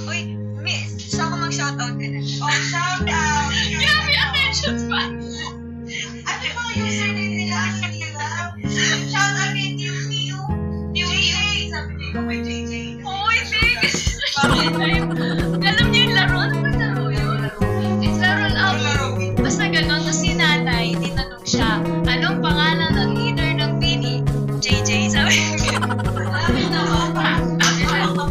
Uy, miss, gusto ako mag-shoutout ka na. Oh, shoutout! Grabe, attention span! Ano ba yung username nila? Shoutout kay New JJ! Sabi niyo ikaw may JJ. Oo, hindi. Kasi sa showtime. Alam niyo yung laro? Ano ba laro yun? It's laro lang. Basta gano'n. Tapos si nanay, tinanong siya, anong pangalan ng leader ng Bini? JJ, sabi niya. Sabi na ako.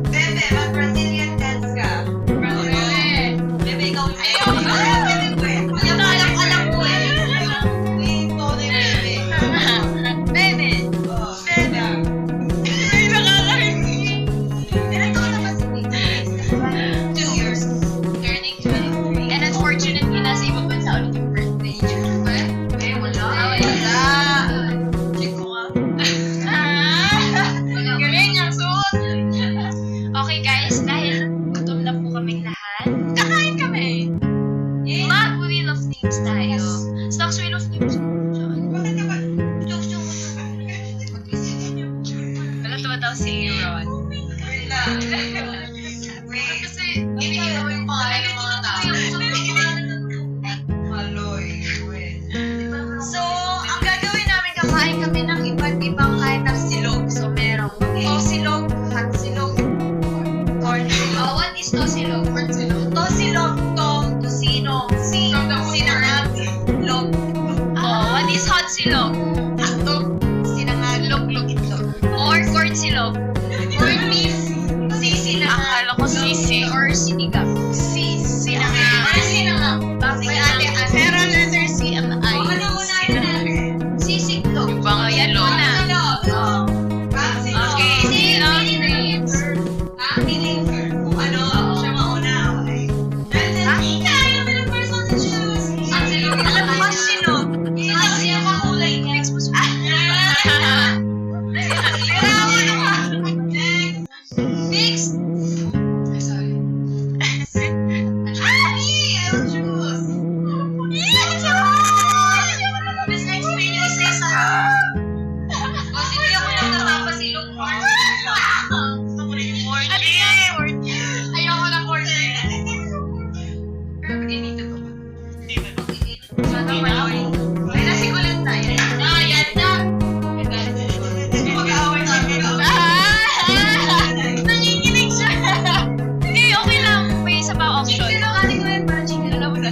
Bebe, mag-Brazilian dance ka. Bebe, ikaw yung ayaw. Alam ko eh. Uy, ito na yung bebe. Bebe. Oh, bebe. Ay, nakakarinig. Ilan taon na ba si Tita? 2 years. Turning 23. And unfortunately, nasa ibang bansa ulit yung birthday niya. Eh, wala. Wala. Check ko nga. Galing ang suot. Okay guys, dahil gutom na po kaming lahat, kakain kami. Mag-wheel of names tayo. Stocks wheel of names. Bakit ka ba? Joke mo. Wala tumataw si Ron. Wait lang. Wait. Kasi, ibigay mo yung pangalan ng mga tao. Maloy. Wait. So, ang gagawin namin, kakain kami ng iba't ibang kind of silog. So, merong tosilog, hot silog, corn silog. What is to silog? Corn silog. Tosilog, tosino, sinangag, log, What is hot silog? hotdog, sinangag, log, itlog. Or corn silog? Corn beef, sisi na. Akala ko sisi or sinigang. Sinangag. Or sinangag. Bakit ate, Pero letter C ang I. ano unahin natin? Sisiklo. Yung bang yellow na. Okay, silog names. Feeling kung ano siya mauna. Okay. Ayaw mo ng person to choose. Ang silog. Alam mo ba silog? Silog siya makulay niya. Expose mo. Pero ako naman. Next. Sorry. I'll choose. Miss, explain yung isa-isa. Kasi hindi ako nagkakapasilog. Gusto ko rin yung corn. Ayoko na corn. Pero bigay dito ba? Sana maloy. Ay, nasigulat na yan. Yan na. Mag-aaway na Nanginginig siya. Hindi, okay lang. May isa pa option. Pero kani ko yan, parang chicken. Alam mo na.